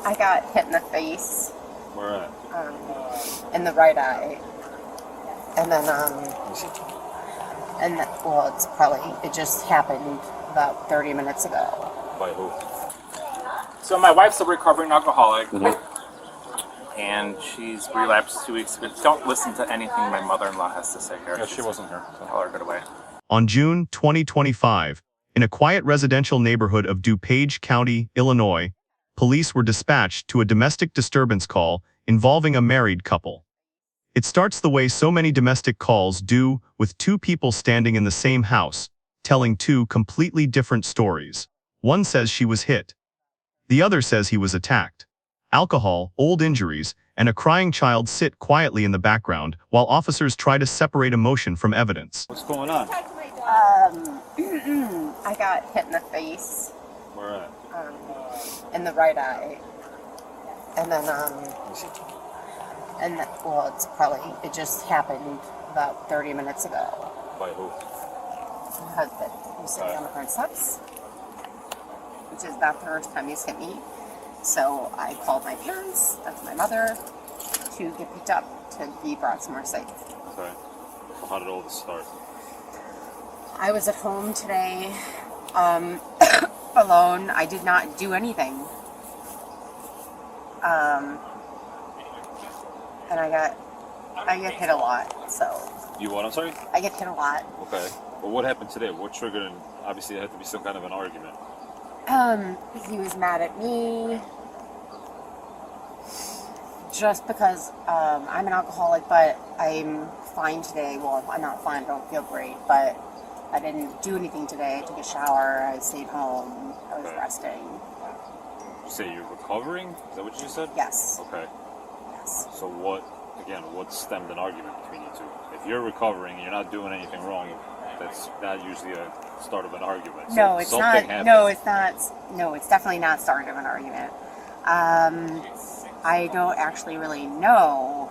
I got hit in the face. Where at? In the right eye. And then, it just happened about 30 minutes ago. By who? So my wife's a recovering alcoholic, and she's relapsed 2 weeks ago. Don't listen to anything my mother-in-law has to say here. Yeah, she wasn't here. So. Tell her to get away. On June 2025, in a quiet residential neighborhood of DuPage County, Illinois, police were dispatched to a domestic disturbance call involving a married couple. It starts the way so many domestic calls do, with two people standing in the same house, telling two completely different stories. One says she was hit. The other says he was attacked. Alcohol, old injuries, and a crying child sit quietly in the background while officers try to separate emotion from evidence. What's going on? I got hit in the face. Where at? In the right eye. And then, it just happened about 30 minutes ago. By who? My husband, who's sitting on the front steps, which is not the first time he's hit me. So I called my parents, that's my mother, to get picked up to be brought somewhere safe. Okay. So how did all this start? I was at home today, alone. I did not do anything. And I get hit a lot, so. You what, I'm sorry? I get hit a lot. Okay. Well, what happened today? What triggered, and obviously it had to be some kind of an argument. He was mad at me just because I'm an alcoholic, but I'm fine today. Well, I'm not fine, I don't feel great, but I didn't do anything today. I took a shower, I stayed home, I was resting. You say you're recovering? Is that what you said? Yes. Okay. Yes. So what stemmed an argument between you two? If you're recovering and you're not doing anything wrong, that's not usually a start of an argument. So no, it's not. happened. No, it's not. No, it's definitely not start of an argument. I don't actually really know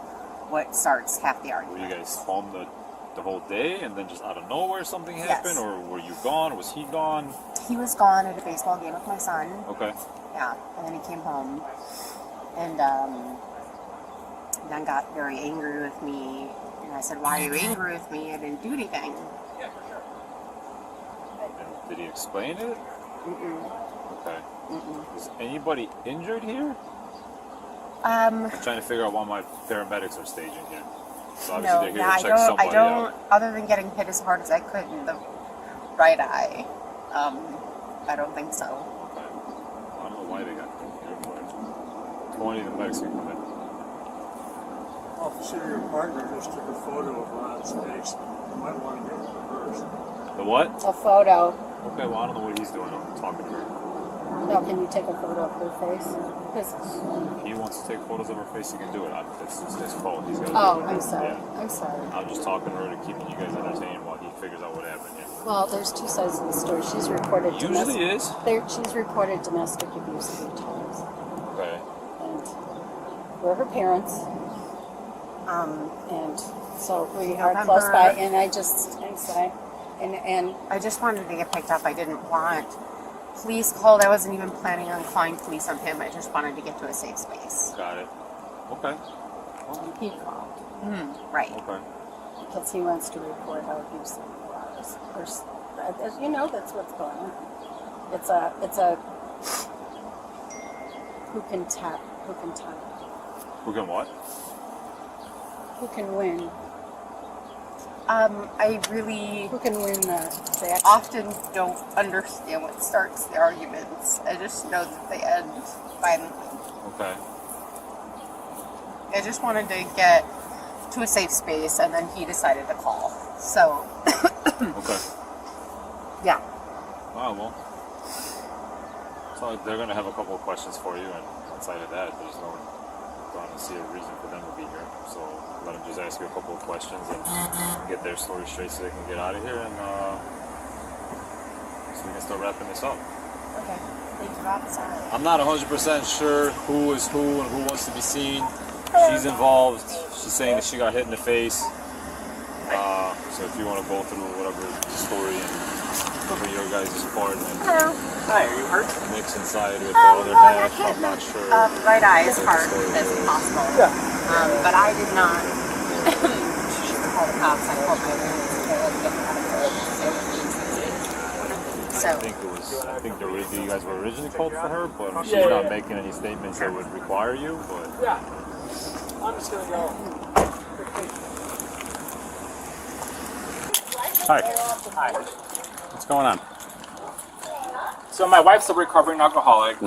what starts half the argument. Were you guys home the whole day, and then just out of nowhere something happened, or were you gone? Was he gone? He was gone at a baseball game with my son. Okay. Yeah, and then he came home, and then got very angry with me. And I said, "Why are you angry with me? I didn't do anything." And did he explain it? Mm-mm. Okay. Mm-mm. Is anybody injured here? I'm trying to figure out why my paramedics are staging here. So no, obviously they're here to check somebody I don't. out. Other than getting hit as hard as I could in the right eye, I don't think so. Okay. I don't know why they got here, but 20 the medics can come in. Officer, your partner just took a photo of Ron's face. You might want to get it reversed. The what? A photo. Okay, well I don't know what he's doing. I'm talking to her. No, can you take a photo of her face? If he wants to take photos of her face, he can do it. It's his fault. He's got to Oh, do it. I'm sorry. Yeah. I'm sorry. I'm just talking to her to keep you guys entertained while he figures out what happened here. Well, there's two sides of the story. She's reported Usually is. She's reported domestic abuse 3 times. Okay. And we're her parents. And so we are close by. And I'm sorry. And I just wanted to get picked up. I didn't want police called. I wasn't even planning on calling police on him. I just wanted to get to a safe space. Got it. Okay. he called. Right. Okay. Because he wants to report how abusive he was. You know, that's what's going on. It's a who can tap. Who can what? Who can win? Who can win the often don't understand what starts the arguments. I just know that they end violently. Okay. I just wanted to get to a safe space, and then he decided to call. So. Okay. Yeah. Oh, well. So they're going to have a couple of questions for you, and outside of that, there's no going to see a reason for them to be here. So let them just ask you a couple of questions and get their story straight so they can get out of here, and so we can start wrapping this up. Okay. Thank you, officer. I'm not 100% sure who is who and who wants to be seen. She's involved. She's saying that she got hit in the face. So if you want to go through whatever story and for your guys' part and Hello. Hi, are you hurt? mix inside with the other half. I'm not sure. Right eye is hard as possible. Yeah. But I did not call the cops. I called my parents and they had to get me out of the So, I think you guys were originally called for her, but she's not making any statements that would require you. But Yeah. I'm just gonna go. hi, Hi. what's going on? So my wife's a recovering alcoholic,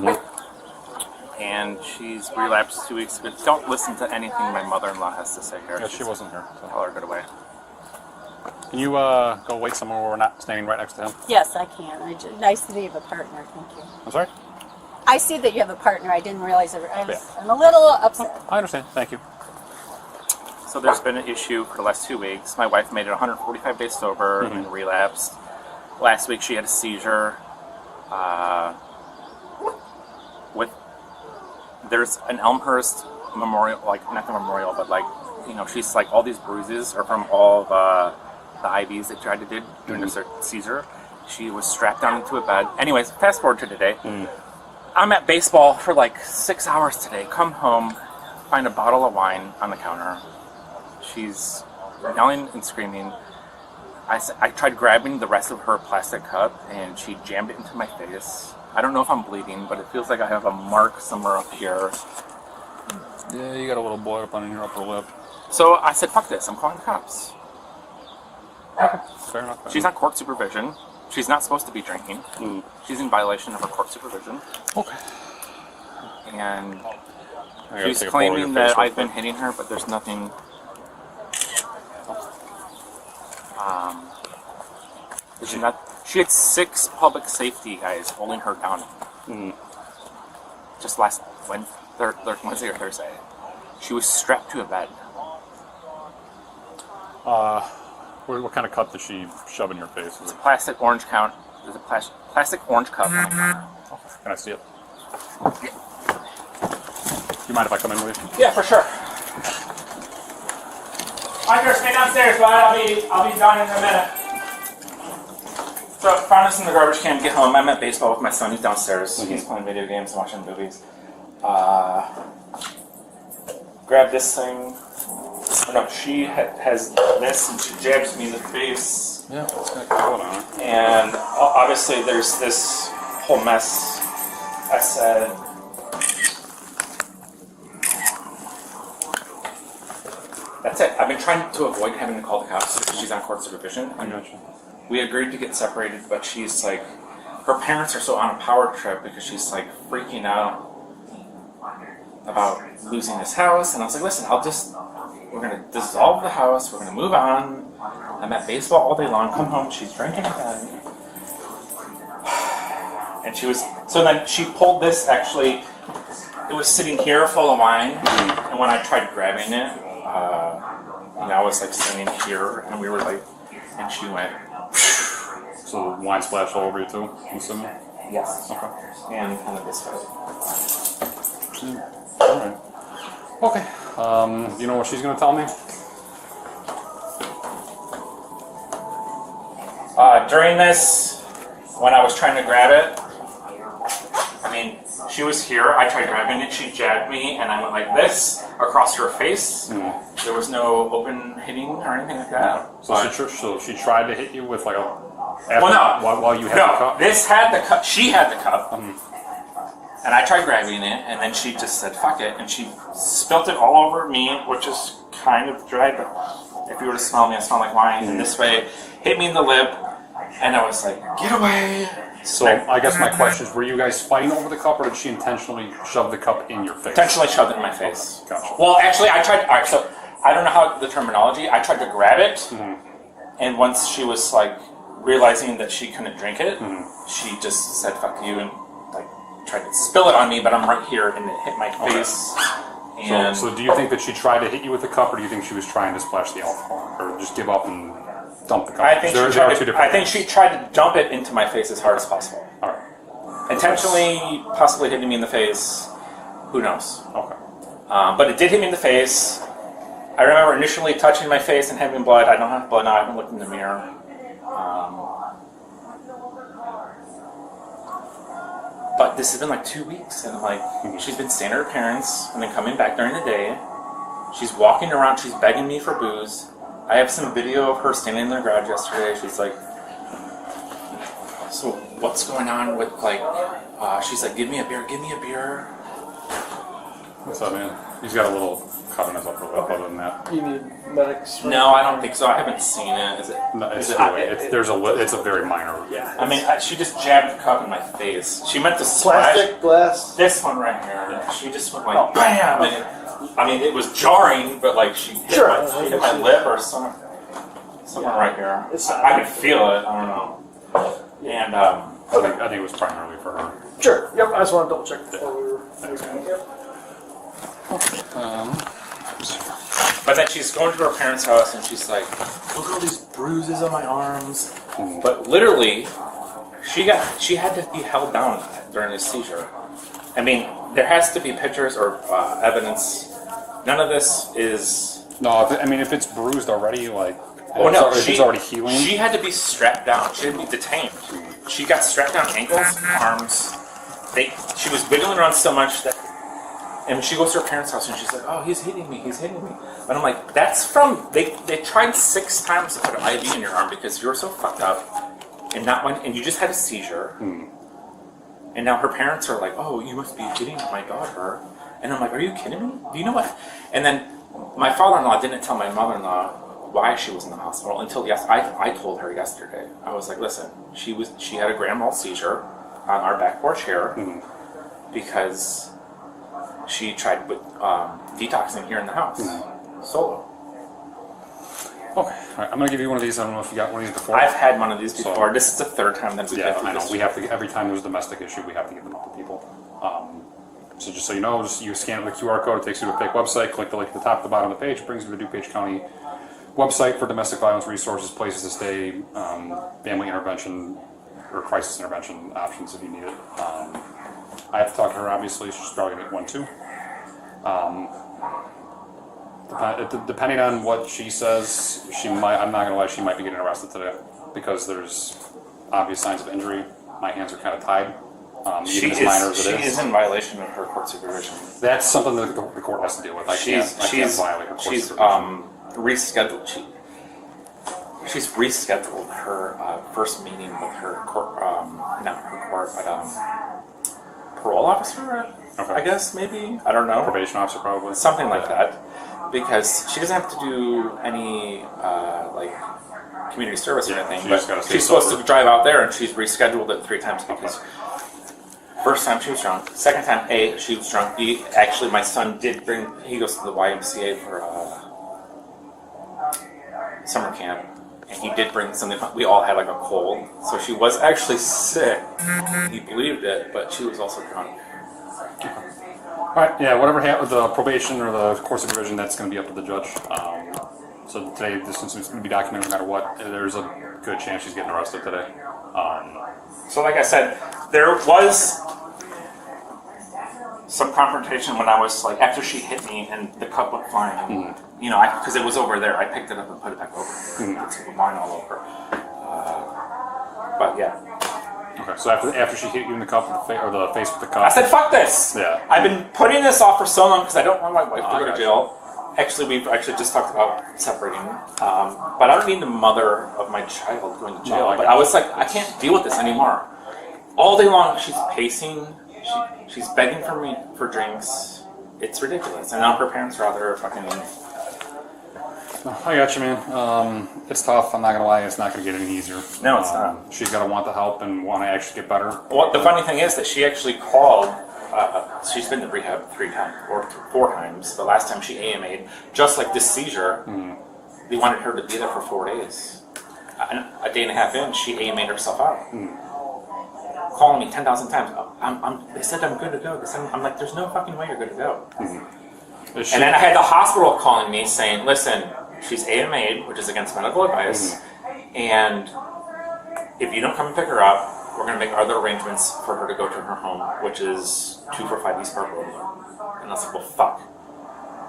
and she's relapsed 2 weeks ago. Don't listen to anything my mother-in-law has to say here. Yeah, she wasn't here. So. Tell her to get away. Can you go wait somewhere where we're not standing right next to him? Yes, I can. Nice that you have a partner. Thank you. I'm sorry? I see that you have a partner. I didn't realize it. I'm a little upset. I understand. Thank you. So there's been an issue for the last 2 weeks. My wife made it 145 days sober and relapsed. Last week she had a seizure. There's an Elmhurst memorial, like not the memorial, but like, you know, she's like, all these bruises are from all the IVs that she tried to do during the seizure. She was strapped down into a bed. Anyways, fast forward to today. I'm at baseball for like 6 hours today. Come home, find a bottle of wine on the counter. She's yelling and screaming. I tried grabbing the rest of her plastic cup and she jammed it into my face. I don't know if I'm bleeding, but it feels like I have a mark somewhere up here. Yeah, you got a little boil up on your upper lip. So I said, fuck this, I'm calling the cops. Fair enough. She's on court supervision. She's not supposed to be drinking. She's in violation of her court supervision. Okay. And I gotta she's take a photo of your claiming face that real I've been quick. hitting her, but there's nothing. She had 6 public safety guys holding her down. Just last Wednesday or Thursday. She was strapped to a bed. What kind of cup did she shove in your face? It's a plastic orange count. There's a plastic orange cup. Can I see it? Do you mind if I come in with you? Yeah, for sure. Hunter, stay downstairs, bud. I'll be done in a minute. So I found this in the garbage can. Get home. I'm at baseball with my son. He's downstairs. He's playing video games and watching movies. Grab this thing. Oh, no, she has this, and she jabs me in the face. Yeah, it's gonna go on. And obviously, there's this whole mess. I said, that's it. I've been trying to avoid having to call the cops because she's on court supervision. I got you. We agreed to get separated, but she's like, her parents are so on a power trip because she's like freaking out about losing this house. And I was like, listen, we're going to dissolve the house. We're going to move on. I'm at baseball all day long. Come home. She's drinking again. And so then she pulled this, actually, it was sitting here full of wine. And when I tried grabbing it, I was like standing here and we were like, and she went. So the wine splashed all over you too, I'm assuming? Yes. Okay. And kind of this way. Alright. Okay. You know what she's gonna tell me? During this, when I was trying to grab it, I mean, she was here, I tried grabbing it, she jabbed me, and I went like this across her face. There was no open hitting or anything like that. So she tried to hit you with like a... While you had the cup? This had the cup, she had the cup, and I tried grabbing it, and then she just said, fuck it, and she spilt it all over me, which is kind of dry, but if you were to smell me, I smell like wine, and this way, hit me in the lip, and I was like, get away. So I guess my question is, were you guys fighting over the cup, or did she intentionally shove the cup in your face? Intentionally shoved it in my face. Okay, gotcha. Well, actually, I tried, alright, so, I don't know how the terminology, I tried to grab it, and once she was like, realizing that she couldn't drink it, she just said, fuck you, and like, tried to spill it on me, but I'm right here, and it hit my face. And So do you think that she tried to hit you with the cup, or do you think she was trying to splash the alcohol, or just give up and dump the cup? I think Two she tried to dump it into my face as hard as possible. All right. Intentionally, possibly hitting me in the face. Who knows? Okay. But it did hit me in the face. I remember initially touching my face and having blood. I don't have blood now. I haven't looked in the mirror. But this has been like 2 weeks, and like she's been staying at her parents and then coming back during the day. She's walking around. She's begging me for booze. I have some video of her standing in the garage yesterday. She's like, "So what's going on with like?" She's like, "Give me a beer. Give me a beer." What's up, man? He's got a little cut on his upper lip. Other than that, You need medics. No, I don't think so. I haven't seen it. Is it? no, it's, is it- really, it's a very minor. Yeah. I mean, she just jabbed the cup in my face. She meant to splash Plastic, glass. this one right here. She just went like bam. And it was jarring, but like she hit, Sure. she hit my lip or something right here. It's I could feel it. I don't know. And I think it was primarily for her. Sure. Yep. I just want to double check before we were. Yep. but then she's going to her parents' house and she's like, "Look at all these bruises on my arms." But literally, she had to be held down during this seizure. I mean, there has to be pictures or evidence. None of this is. No, if it's bruised already, like, Oh no, if it's already healing. She had to be strapped down. She had to be detained. She got strapped down ankles, arms. She was wiggling around so much that. And she goes to her parents' house and she's like, "Oh, he's hitting me. He's hitting me." And I'm like, "That's from they tried 6 times to put an IV in your arm because you were so fucked up, and you just had a seizure." And now her parents are like, "Oh, you must be hitting my daughter." And I'm like, "Are you kidding me? Do you know what?" And then my father-in-law didn't tell my mother-in-law why she was in the hospital until I told her yesterday. I was like, "Listen, she had a grand mal seizure on our back porch here because she tried with detoxing here in the house solo." Okay, all right, I'm gonna give you one of these. I don't know if you got one of these before. I've had one of these before. This is the 3rd time that we've Yeah, had I know. this. We have to every time there's a domestic issue, we have to give them up to people. So just so you know, you scan the QR code, it takes you to a fake website. Click the link at the top, the bottom of the page, brings you to the DuPage County website for domestic violence resources, places to stay, family intervention or crisis intervention options if you need it. I have to talk to her. Obviously, she's probably gonna get one too. Depending on what she says, she might. I'm not gonna lie, she might be getting arrested today because there's obvious signs of injury. My hands are kind of tied. Even as minor as it She is in violation of her court supervision. That's something that the court has to deal with. I can't violate her court She's supervision. rescheduled. She's rescheduled her first meeting with her court, not her court, but parole officer. Okay. I guess maybe I don't know. Probation officer probably. Something like that, because she doesn't have to do any like community service or anything. she just gotta But stay she's supposed sober. to drive out there, and she's rescheduled it 3 times because. First time she was drunk. Second time, she was drunk. Actually, my son did bring. He goes to the YMCA for summer camp, and he did bring something. We all had like a cold, so she was actually sick. He believed it, but she was also drunk. All right, yeah, whatever happened with the probation or the court supervision, that's going to be up to the judge. So today, since it's going to be documented no matter what, there's a good chance she's getting arrested today. So, like I said, there was some confrontation when I was like, after she hit me and the cup went flying. You know, because it was over there, I picked it up and put it back over. It's wine all over. But yeah. Okay, so after she hit you in the cup with the face with the cup. I said, "Fuck this!" Yeah. I've been putting this off for so long because I don't want my wife to go to gotcha. jail. Actually, we've actually just talked about separating. But I don't need the mother of my child going to jail. No, I but I was like, I can't deal with this anymore. All day long, she's pacing. She's begging for me for drinks. It's ridiculous. And now her parents are out there fucking. I got you, man. It's tough. I'm not gonna lie. It's not gonna get any easier. No, it's not. She's gotta want the help and want to actually get better. Well, the funny thing is that she actually called. She's been to rehab 3 times or 4 times. The last time she AMA'd, just like this seizure, they wanted her to be there for 4 days. A day and a half in, she AMA'd herself out. Calling me 10,000 times. They said I'm good to go. I'm like, there's no fucking way you're good to go. Is she- And then I had the hospital calling me saying, "Listen, she's AMA'd, which is against medical advice, and if you don't come and pick her up, we're going to make other arrangements for her to go to her home, which is 245 East Park Road." And I was like, well, fuck.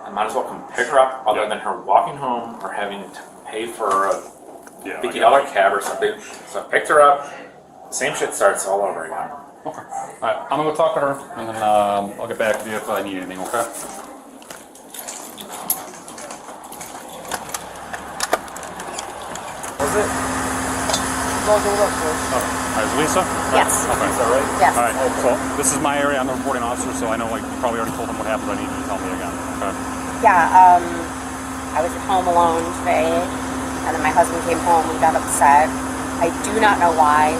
I might as well come pick her up, other than her walking home or having to pay for a $50 cab or something. So I picked her up. Same shit starts all over again. Okay. Alright, I'm gonna go talk to her, and then I'll get back to you if I need anything, okay? Was it? I'll go up first. Alright, is Lisa? Yes. Okay. Is that right? Yes. Alright, so this is my area. I'm the reporting officer, so I know like you probably already told him what happened, but I need you to tell me again. Okay. Yeah, I was at home alone today, and then my husband came home. We got upset. I do not know why,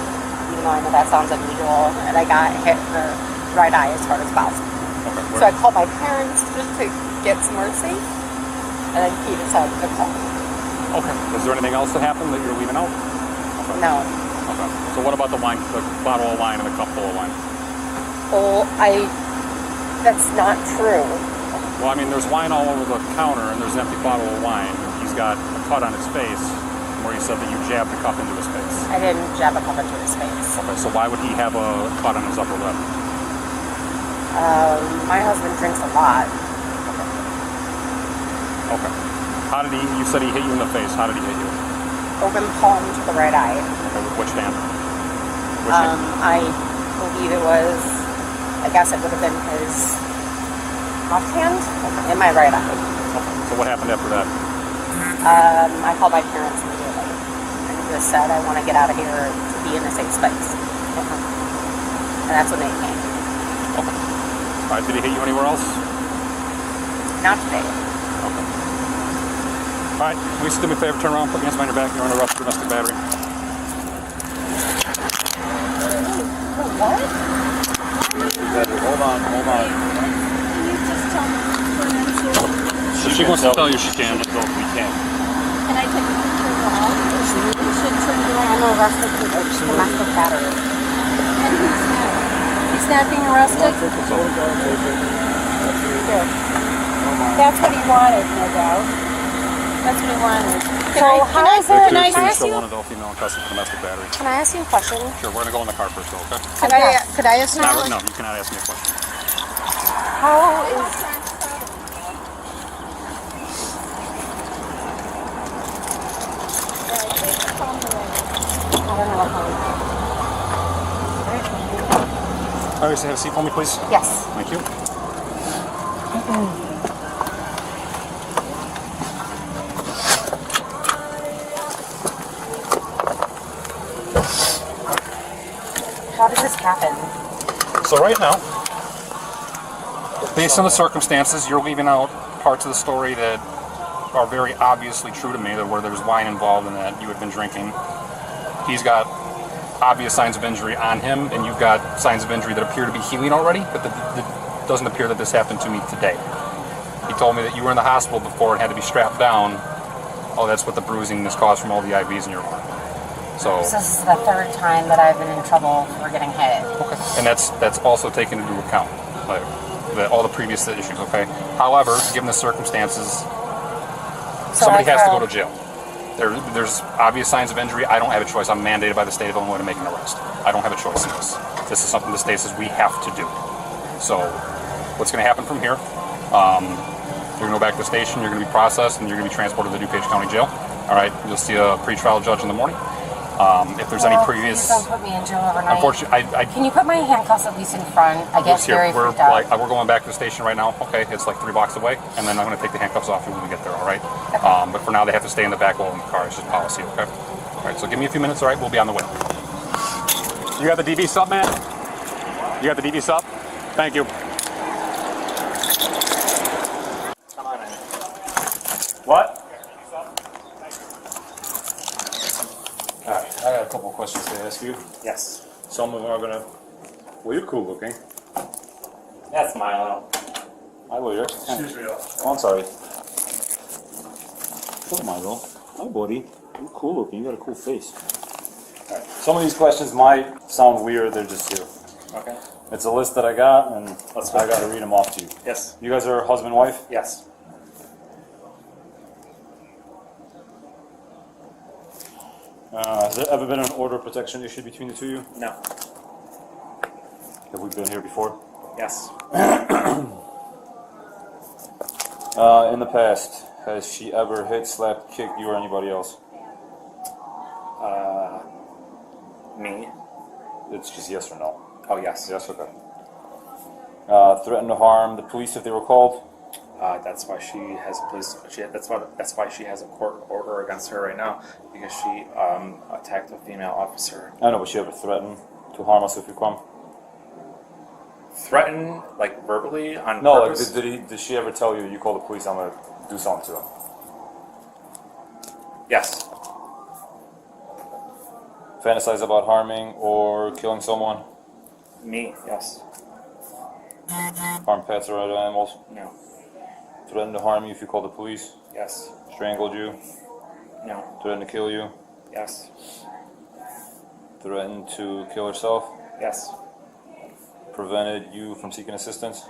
even though I know that sounds unusual, and I got hit in the right eye as hard as possible. Okay. So I called my parents just to get some mercy, and then he decided to call me. Okay. Is there anything else that happened that you're leaving out? Okay. No. Okay. So what about the wine, the bottle of wine and the cup full of wine? Oh, that's not true. Well, I mean, there's wine all over the counter, and there's an empty bottle of wine. He's got a cut on his face, where he said that you jabbed the cup into his face. I didn't jab a cup into his face. Okay, so why would he have a cut on his upper lip? My husband drinks a lot. Okay. How did he, you said he hit you in the face. How did he hit you? Open palm to the right eye. Okay, with which hand? Which hand? I believe it was, I guess it would have been his left hand in my right eye. Okay, so what happened after that? I called my parents immediately and just said, I want to get out of here to be in a safe space. And that's when they came. Okay. All right, did he hit you anywhere else? Not today. Okay. All right, Lisa, do me a favor, turn around, put your hands behind your back. You're under arrest for domestic battery. What? Hold on. Can you just tell me when I'm sure? If she wants to tell you, she can. So we can. Can I take a picture of the hall? You should turn it I'm around. arrested for domestic battery. And he's not being arrested? That's what he wanted, no doubt. That's what he wanted. So how is there can I Accused ask show you? one adult female in custody for domestic battery. Can I ask you a question? Sure, we're gonna go in the car first, though, okay? Could I ask you No, no, you cannot ask me a question. how is I don't know how. All right, so have a seat for me, please. Yes. Thank you. How does this happen? So right now, based on the circumstances, you're leaving out parts of the story that are very obviously true to me, that where there's wine involved and that you had been drinking. He's got obvious signs of injury on him, and you've got signs of injury that appear to be healing already, but it doesn't appear that this happened to me today. He told me that you were in the hospital before and had to be strapped down. Oh, that's what the bruising is caused from all the IVs in your arm. So This is the third time that I've been in trouble for getting hit. okay. And that's also taken into account, like all the previous issues, okay? However, given the circumstances, somebody has to go to jail. There's obvious signs of injury. I don't have a choice. I'm mandated by the state of Illinois to make an arrest. I don't have a choice in this. This is something the state says we have to do. So what's going to happen from here? You're going to go back to the station, you're going to be processed, and you're going to be transported to the DuPage County Jail. All right, you'll see a pretrial judge in the morning. If there's any previous... Please don't put me in jail overnight. Unfortunately, Can you put my handcuffs at least in front? I get very we're freaked out. we're going back to the station right now. Okay, it's like 3 blocks away, and then I'm going to take the handcuffs off you when we get there. All right. But for now, they have to stay in the back while in the car. It's just policy. Okay. All right. So give me a few minutes. All right. We'll be on the way. You got the DV sub, man? You got the DV sub? Thank you. Come on in. What? Alright, I got a couple questions to ask you. Yes. Some of them are gonna... Well, you're cool looking. That's Milo. Hi, William. Excuse me. Oh, I'm sorry. Oh, Milo. Hi, buddy. You're cool looking. You got a cool face. Alright, some of these questions might sound weird. They're just here. Okay. It's a list that I got, and Let's go. I got to read them off to you. Yes. You guys are husband and wife? Yes. Has there ever been an order of protection issued between the two of you? No. Have we been here before? Yes. In the past, has she ever hit, slapped, kicked you or anybody else? Me. It's just yes or no. Oh, yes. Yes, okay. Threatened to harm the police if they were called? That's why she has a police. That's why she has a court order against her right now, because she attacked a female officer. I know, but she ever threatened to harm us if we come? Threaten, like verbally on No, like, purpose? did she ever tell you call the police, I'm gonna do something to him? Yes. Fantasize about harming or killing someone? Me? Yes. Harm pets or other animals? No. Threatened to harm you if you call the police? Yes. Strangled you? No. Threatened to kill you? Yes. Threatened to kill herself? Yes. Prevented you from seeking assistance?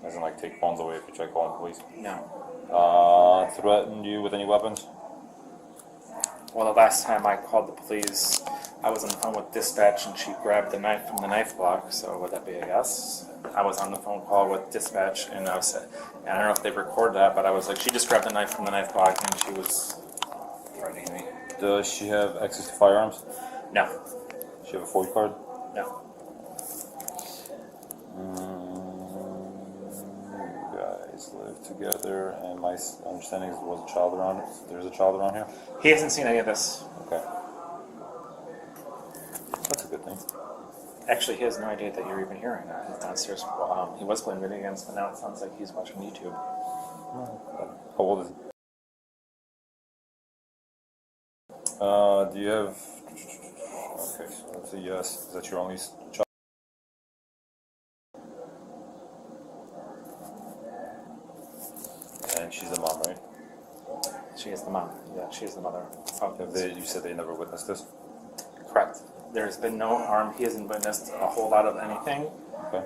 As in, like, take phones away if you try calling the police? No. Threatened you with any weapons? Well, the last time I called the police, I was on the phone with dispatch and she grabbed the knife from the knife block, so would that be a yes? I was on the phone call with dispatch and I said, and I don't know if they recorded that, but I was like, she just grabbed the knife from the knife block and she was threatening me. Does she have access to firearms? No. Does she have a FOID card? No. You guys live together, and my understanding is there was a child around. There's a child around here? He hasn't seen any of this. Okay. That's a good thing. Actually, he has no idea that you're even here right now. He's downstairs. He was playing video games, but now it sounds like he's watching YouTube. How old is he? Do you have... Okay, so that's a yes. Is that your only child? And she's the mom, right? She is the mom. Yeah, she is the mother. You said they never witnessed this? Correct. There's been no harm. He hasn't witnessed a whole lot of anything. Okay.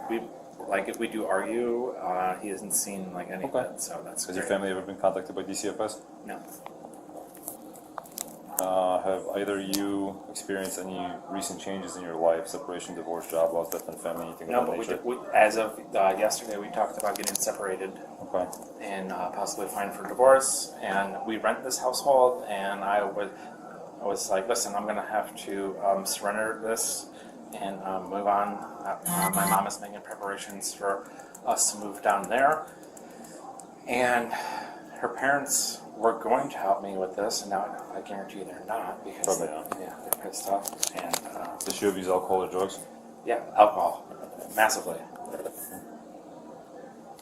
If we do argue, he hasn't seen like any of Okay. it. So that's. Has your great. family ever been contacted by DCFS? No. Have either of you experienced any recent changes in your life? Separation, divorce, job loss, death in the family, anything No, of that but nature? as of yesterday, we talked about getting separated Okay. and possibly filing for divorce. And we rent this household, and I was like, listen, I'm going to have to surrender this and move on. My mom is making preparations for us to move down there. And her parents were going to help me with this, and now I guarantee you they're not, because Probably not. they're pissed off. And Does she abuse alcohol or drugs? yeah, alcohol, massively.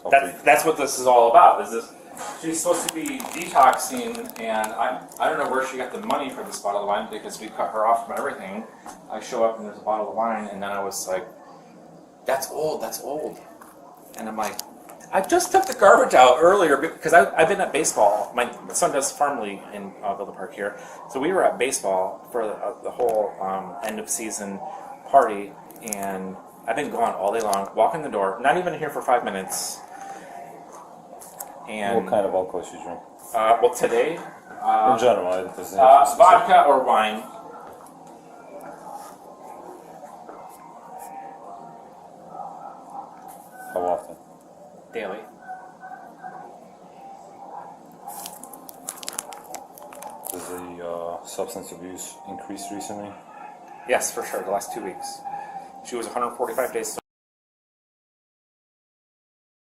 Okay. That's what this is all about. Is this? She's supposed to be detoxing, and I don't know where she got the money for this bottle of wine, because we cut her off from everything. I show up and there's a bottle of wine, and then I was like, that's old, and I'm like, I just took the garbage out earlier because I've been at baseball. My son does farm league in Villa Park here, so we were at baseball for the whole end of season party, and I've been gone all day long, walking the door, not even here for 5 minutes. And What kind of alcohol does she drink? well, today, In general, it doesn't have to be specific. vodka or wine. How often? Daily. Does the substance abuse increase recently? Yes, for sure. The last 2 weeks. She was 145 days